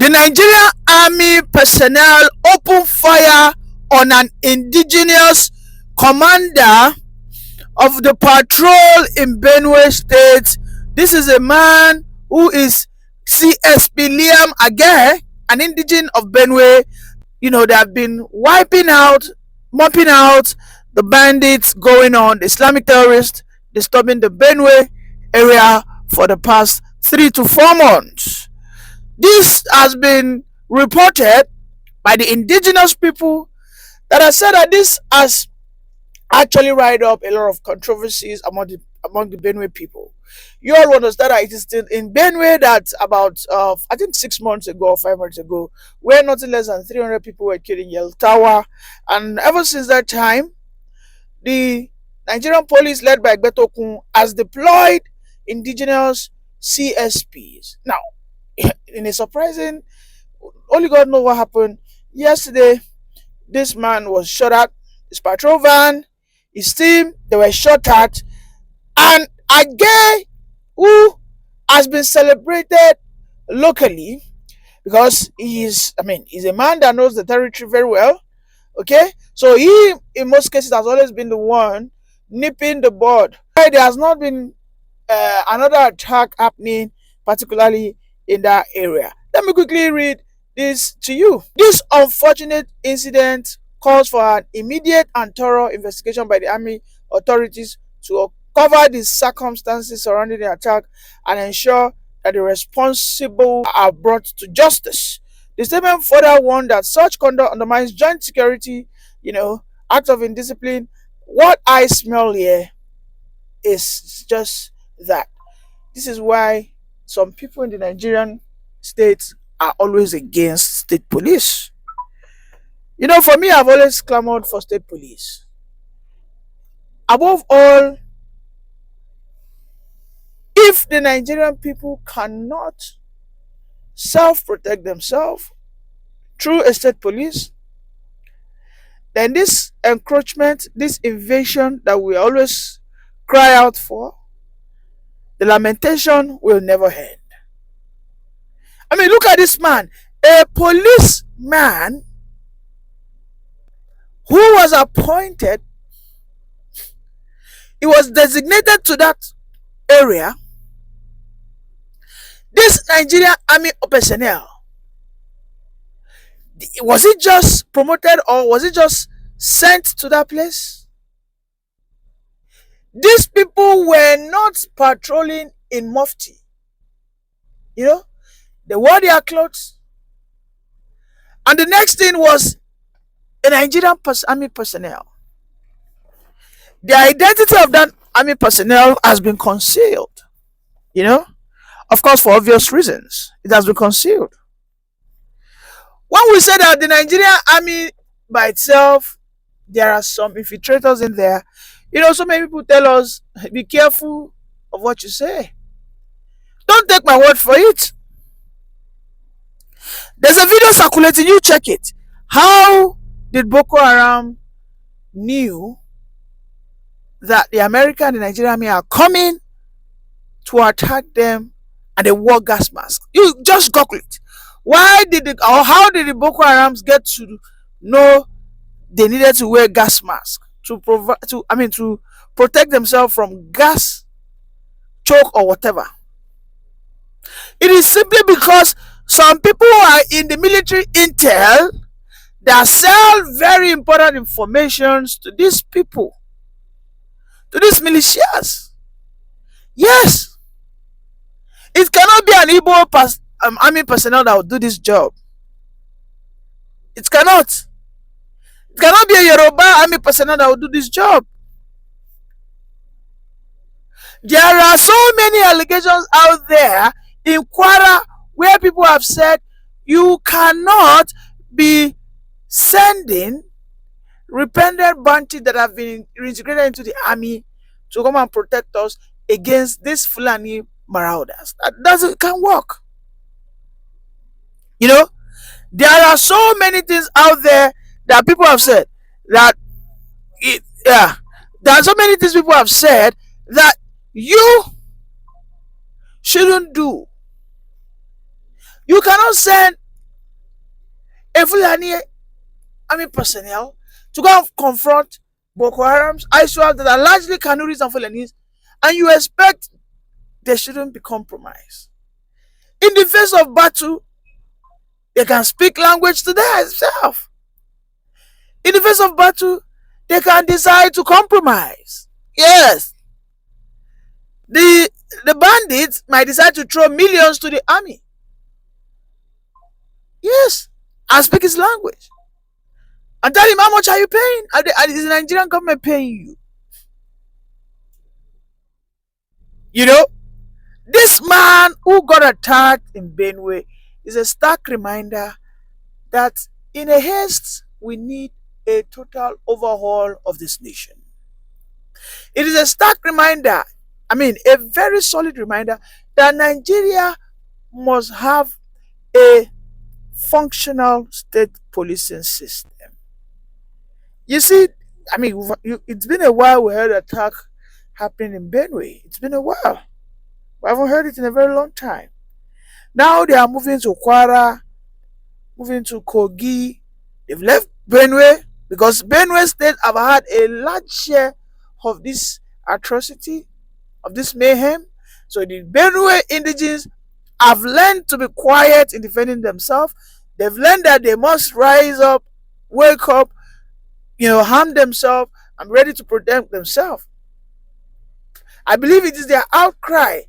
The Nigerian army personnel opened fire on an indigenous commander of the patrol in Benue State. This is a man who is CSP Liam Ageh, an indigenous of Benue. They have been mopping out the bandits going on, the Islamic terrorists disturbing the Benue area for the past 3 to 4 months. This has been reported by the indigenous people that have said that this has actually riled up a lot of controversies among the Benue people. You all understand that it is still in Benue that about I think 6 months ago or 5 months ago, where nothing less than 300 people were killed in Yel Tower, and ever since that time, the Nigerian police led by Betokun has deployed indigenous CSPs. Now, in a surprising, only God knows what happened. Yesterday, this man was shot at, his patrol van, his team, they were shot at, and Ageh, who has been celebrated locally because he's a man that knows the territory very well. Okay, so he in most cases has always been the one nipping the bud. There has not been another attack happening, particularly in that area. Let me quickly read this to you. This unfortunate incident calls for an immediate and thorough investigation by the army authorities to cover the circumstances surrounding the attack and ensure that the responsible are brought to justice. The statement further warned that such conduct undermines joint security, act of indiscipline. What I smell here is just that. This is why some people in the Nigerian states are always against state police. For me, I've always clamored for state police. Above all, if the Nigerian people cannot self-protect themselves through a state police, then this encroachment, this invasion that we always cry out for, the lamentation will never end. Look at this man, a policeman who was appointed, he was designated to that area. This Nigerian army personnel, was it just promoted or was it just sent to that place? These people were not patrolling in mufti. They wore their clothes. And the next thing was a Nigerian army personnel. The identity of that army personnel has been concealed. Of course, for obvious reasons, it has been concealed. When we say that the Nigerian army by itself, there are some infiltrators in there, so many people tell us, be careful of what you say. Don't take my word for it. There's a video circulating, you check it. How did Boko Haram knew that the American and the Nigerian army are coming to attack them and they wore gas masks? You just Google it. How did the Boko Harams get to know they needed to wear gas masks to protect themselves from gas choke or whatever? It is simply because some people are in the military intel that sell very important informations to these people, to these militias. Yes, it cannot be an Igbo army personnel that will do this job. It cannot. It cannot be a Yoruba army personnel that will do this job. There are so many allegations out there in Kwara where people have said you cannot be sending repentant bandits that have been reintegrated into the army to come and protect us against these Fulani marauders. It can't work. There are so many things out there that people have said that there are so many things people have said that you shouldn't do. You cannot send a Fulani army personnel to go and confront Boko Haram's ISWAP that are largely Kanuris and Fulanis, and you expect they shouldn't be compromised. In the face of battle, they can speak language to themselves. In the face of battle, they can decide to compromise. Yes, the the bandits might decide to throw millions to the army. Yes, and speak his language. And tell him how much are you paying? Is the Nigerian government paying you? You know, this man who got attacked in Benue is a stark reminder that in a haste we need a total overhaul of this nation. It is a stark reminder, a very solid reminder that Nigeria must have a functional state policing system. You see, it's been a while we heard attack happening in Benue. It's been a while. We haven't heard it in a very long time. Now they are moving to Kwara, moving to Kogi. They've left Benue because Benue State have had a large share of this atrocity, of this mayhem. So the Benue indigenes have learned to be quiet in defending themselves. They've learned that they must rise up, wake up, harm themselves, and ready to protect themselves. I believe it is their outcry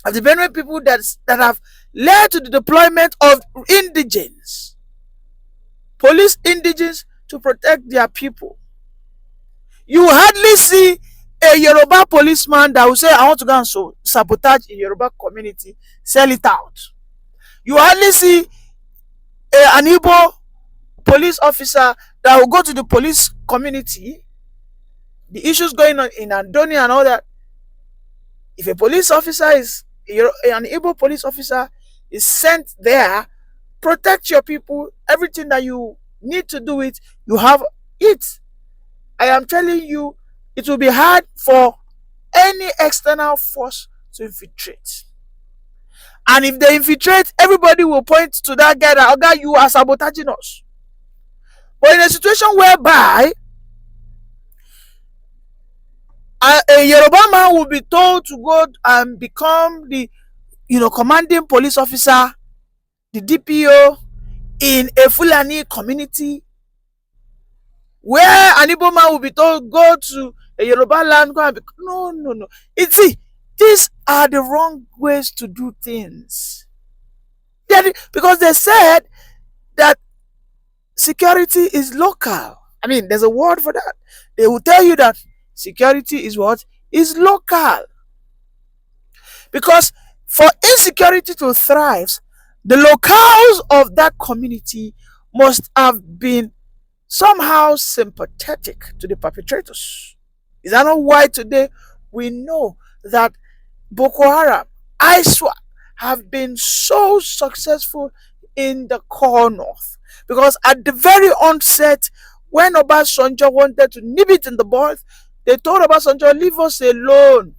of the Benue people that have led to the deployment of indigenes, police indigenes, to protect their people. You hardly see a Yoruba policeman that will say, I want to go and sabotage a Yoruba community, sell it out. You hardly see an Igbo police officer that will go to the police community, the issues going on in Andoni and all that. If a police officer an Igbo police officer is sent there, protect your people, everything that you need to do it, you have it. I am telling you, it will be hard for any external force to infiltrate. And if they infiltrate, everybody will point to that guy that, okay, you are sabotaging us. But in a situation whereby a Yoruba man will be told to go and become the commanding police officer, the DPO in a Fulani community, where an Igbo man will be told go to a Yoruba land, go and no. These are the wrong ways to do things. Because they said that security is local. There's a word for that. They will tell you that security is what? Is local. Because for insecurity to thrive, the locales of that community must have been somehow sympathetic to the perpetrators. Is that not why today we know that Boko Haram, ISWAP, have been so successful in the core north? Because at the very onset, when Obasanjo wanted to nip it in the bud, they told Obasanjo, leave us alone.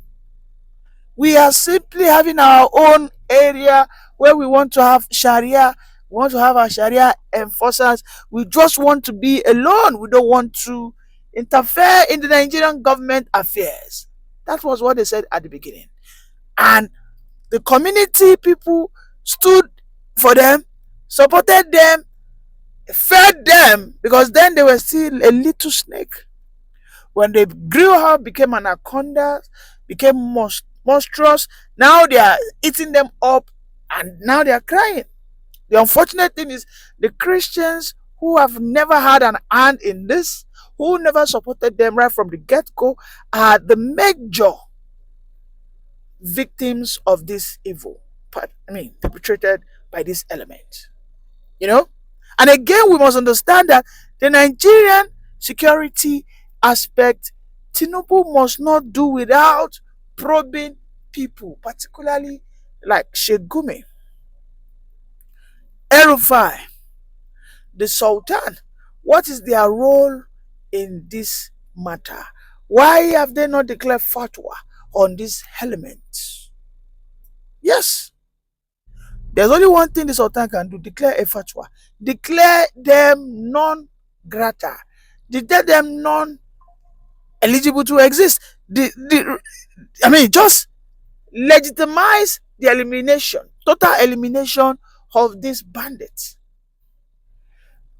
We are simply having our own area where we want to have Sharia. We want to have our Sharia enforcers. We just want to be alone. We don't want to interfere in the Nigerian government affairs. That was what they said at the beginning. And the community people stood for them, supported them, fed them, because then they were still a little snake. When they grew up, became anaconda, became monstrous, now they are eating them up, and now they are crying. The unfortunate thing is the Christians who have never had an hand in this, who never supported them right from the get-go, are the major victims of this evil, perpetrated by this element. And again, we must understand that the Nigerian security aspect, Tinubu must not do without probing people, particularly like Sheikh Gumi, El-Rufai, the Sultan. What is their role in this matter? Why have they not declared fatwa on this element? Yes, There's only one thing the Sultan can do: declare a fatwa, declare them non grata, declare them non eligible to exist. Just legitimize the elimination, total elimination of these bandits.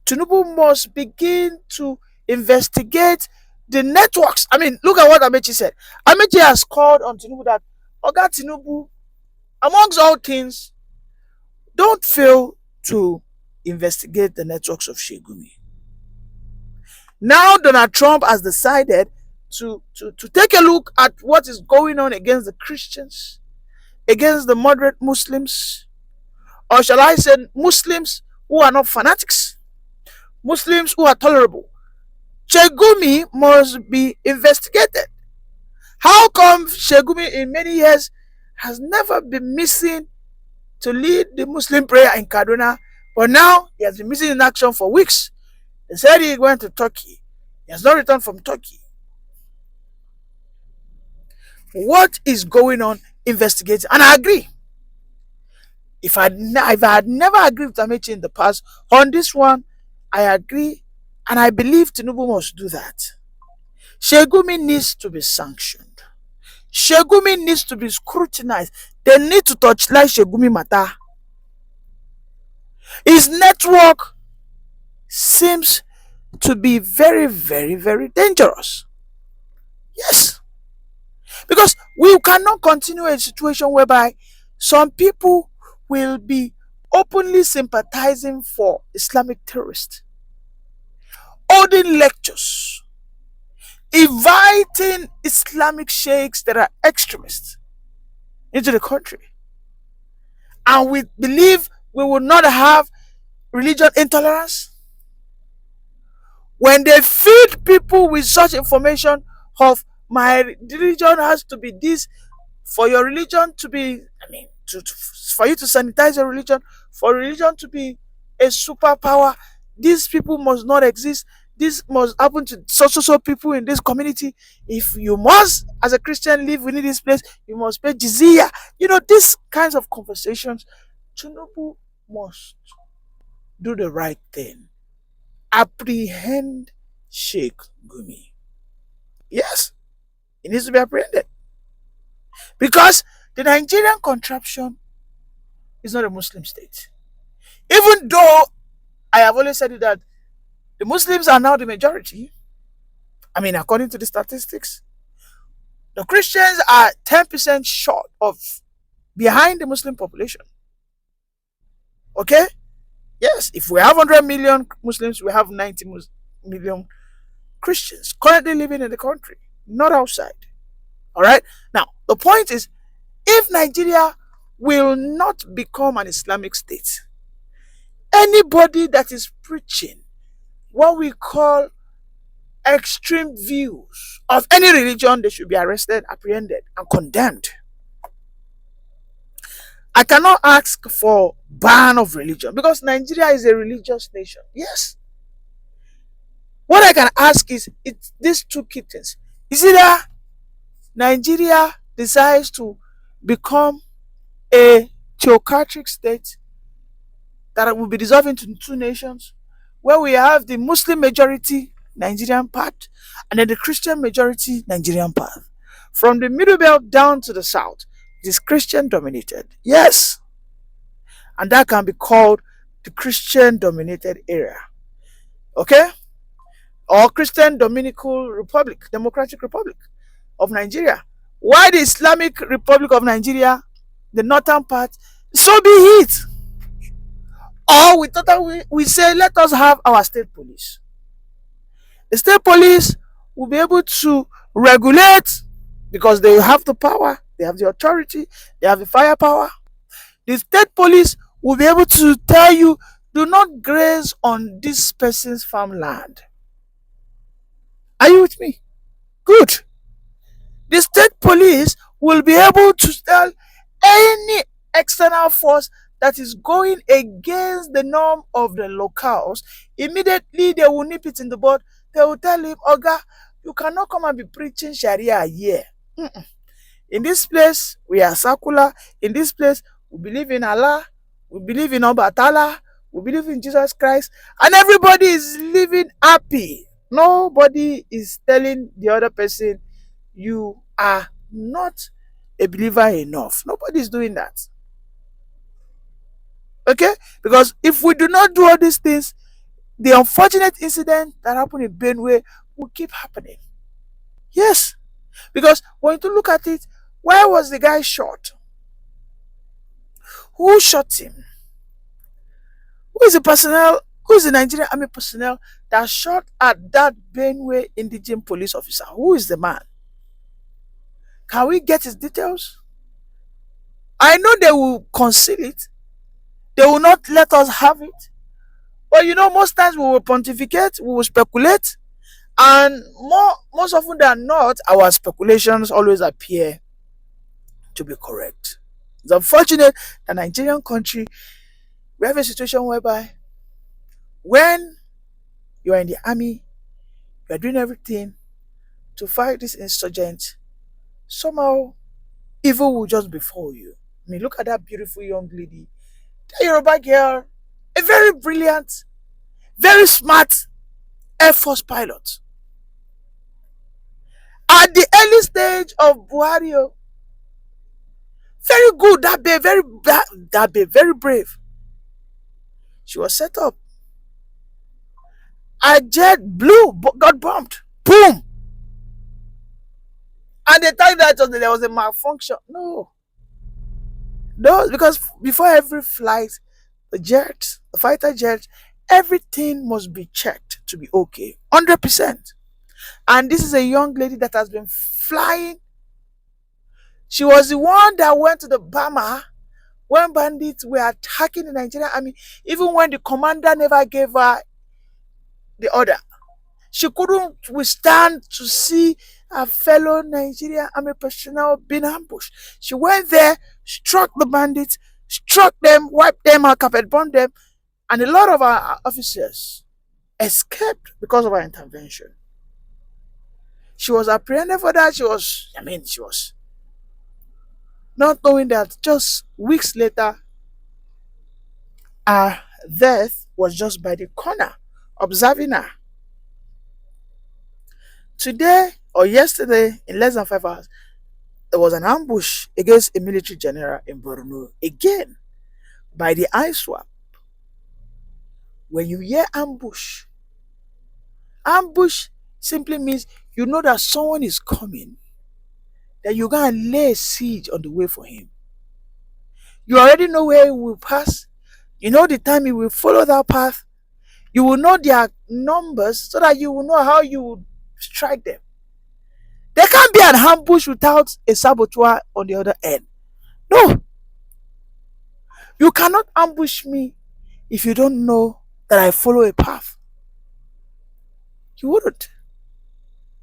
Tinubu must begin to investigate the networks. Look at what Amechi said. Amechi has called on Tinubu that, Oga Tinubu, amongst all things, don't fail to investigate the networks of Gumi. Now Donald Trump has decided to take a look at what is going on against the Christians, against the moderate Muslims, or shall I say Muslims who are not fanatics, Muslims who are tolerable. Gumi must be investigated. How come Gumi in many years has never been missing to lead the Muslim prayer in Kaduna, but now he has been missing in action for weeks? They said he went to Turkey. He has not returned from Turkey. What is going on? Investigating. And I agree. If I had never agreed with Amechi in the past, on this one, I agree, and I believe Tinubu must do that. Gumi needs to be sanctioned. Gumi needs to be scrutinized. They need to touchlight Gumi matter. His network seems to be very, very, very dangerous. Yes. Because we cannot continue a situation whereby some people will be openly sympathizing for Islamic terrorists, holding lectures, inviting Islamic sheikhs that are extremists into the country. And we believe we will not have religion intolerance. When they feed people with such information of, my religion has to be this, for your religion to be, for you to sanitize your religion, for religion to be a superpower, these people must not exist. This must happen to so people in this community. If you must, as a Christian, live within this place, you must pay jizya. These kinds of conversations. Tinubu must do the right thing. Apprehend Sheikh Gumi. Yes, it needs to be apprehended. Because the Nigerian contraption is not a Muslim state. Even though I have always said that the Muslims are now the majority, according to the statistics, the Christians are 10% short of behind the Muslim population. Okay? Yes, if we have 100 million Muslims, we have 90 million Christians currently living in the country, not outside. All right? Now, the point is, if Nigeria will not become an Islamic state, anybody that is preaching what we call extreme views of any religion, they should be arrested, apprehended, and condemned. I cannot ask for ban of religion because Nigeria is a religious nation. Yes. What I can ask is, it's these two key things. Is either Nigeria decides to become a theocratic state that will be dissolved into two nations, where we have the Muslim majority Nigerian part and then the Christian majority Nigerian part. From the middle belt down to the south, it is Christian dominated. Yes. And that can be called the Christian dominated area. Okay? Or Christian Dominical Republic, Democratic Republic of Nigeria. Why the Islamic Republic of Nigeria, the northern part? So be it. Or we say, let us have our state police. The state police will be able to regulate because they have the power, they have the authority, they have the firepower. The state police will be able to tell you, do not graze on this person's farmland. Are you with me? Good. The state police will be able to tell any external force that is going against the norm of the locals. Immediately they will nip it in the bud. They will tell him, Oga, you cannot come and be preaching Sharia here. In this place, we are secular. In this place, we believe in Allah. We believe in Obatala. We believe in Jesus Christ. And everybody is living happy. Nobody is telling the other person, you are not a believer enough. Nobody is doing that. Okay? Because if we do not do all these things, the unfortunate incident that happened in Benue will keep happening. Yes. Because when you look at it, where was the guy shot? Who shot him? Who is the personnel? Who is the Nigerian army personnel that shot at that Benue indigent police officer? Who is the man? Can we get his details? I know they will conceal it. They will not let us have it. But most times we will pontificate, we will speculate, and most often than not, our speculations always appear to be correct. It's unfortunate that Nigerian country, we have a situation whereby when you are in the army, you are doing everything to fight this insurgent, somehow evil will just befall you. I mean, look at that beautiful young lady, that Yoruba girl, a very brilliant, very smart Air Force pilot. At the early stage of Buhari, very good, that babe, very brave. She was set up. A jet got bombed. Boom! And they thought that there was a malfunction. No. No, because before every flight, the fighter jet, everything must be checked to be okay. 100%. And this is a young lady that has been flying. She was the one that went to the Bama when bandits were attacking the Nigerian army, even when the commander never gave her the order. She couldn't withstand to see her fellow Nigerian army personnel being ambushed. She went there, struck the bandits, struck them, wiped them out, carpet bombed them, and a lot of our officers escaped because of our intervention. She was apprehended for that. She was not knowing that just weeks later, her death was just by the corner, observing her. Today or yesterday, in less than 5 hours, there was an ambush against a military general in Borno. Again, by the ISWAP. When you hear ambush simply means you know that someone is coming, that you're going to lay siege on the way for him. You already know where he will pass. You know the time he will follow that path. You will know their numbers so that you will know how you will strike them. There can't be an ambush without a saboteur on the other end. No. You cannot ambush me if you don't know that I follow a path. You wouldn't.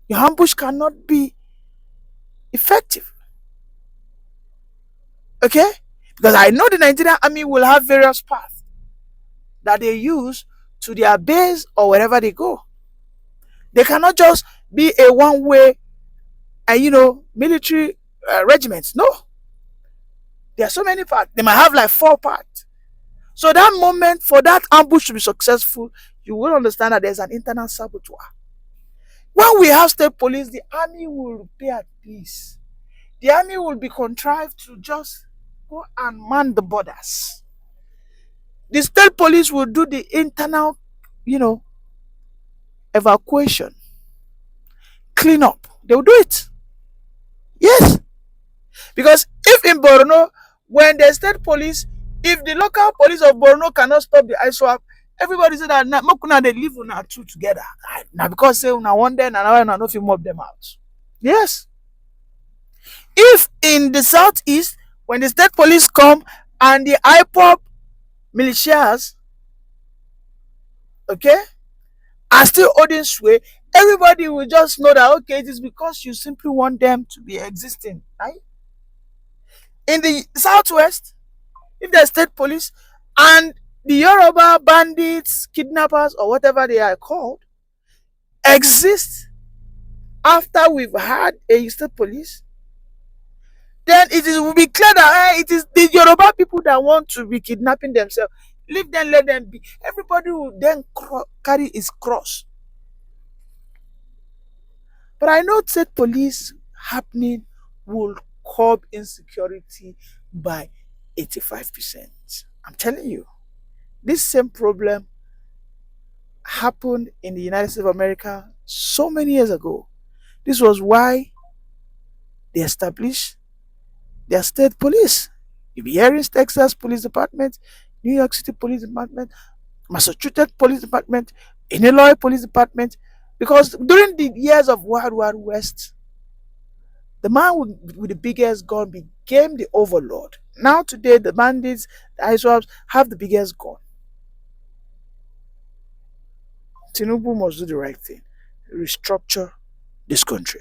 Your ambush cannot be effective. Okay? Because I know the Nigerian army will have various paths that they use to their base or wherever they go. They cannot just be a one-way, military regiments. No. There are so many parts. They might have like 4 parts. So that moment, for that ambush to be successful, you will understand that there's an internal saboteur. When we have state police, the army will be at peace. The army will be contrived to just go and man the borders. The state police will do the internal, evacuation, clean up. They will do it. Yes. Because if in Borno, when the state police, if the local police of Borno cannot stop the ISWAP, everybody say that Mokuna they live on our two together. Now because say una one day and another no fit mob them out. Yes. If in the southeast, when the state police come and the IPOP militias, okay, are still holding sway, everybody will just know that okay, it is because you simply want them to be existing, right? In the southwest, if the state police and the Yoruba bandits, kidnappers, or whatever they are called, exist after we've had a state police, then it will be clear that it is the Yoruba people that want to be kidnapping themselves. Leave them, let them be. Everybody will then carry his cross. But I know state police happening will curb insecurity by 85%. I'm telling you, this same problem happened in the United States of America so many years ago. This was why they established their state police. You'll be hearing Texas Police Department, New York City Police Department, Massachusetts Police Department, Illinois Police Department, because during the years of Wild Wild West, the man with the biggest gun became the overlord. Now today, the bandits, the ISWAPs have the biggest gun. Tinubu must do the right thing, restructure this country.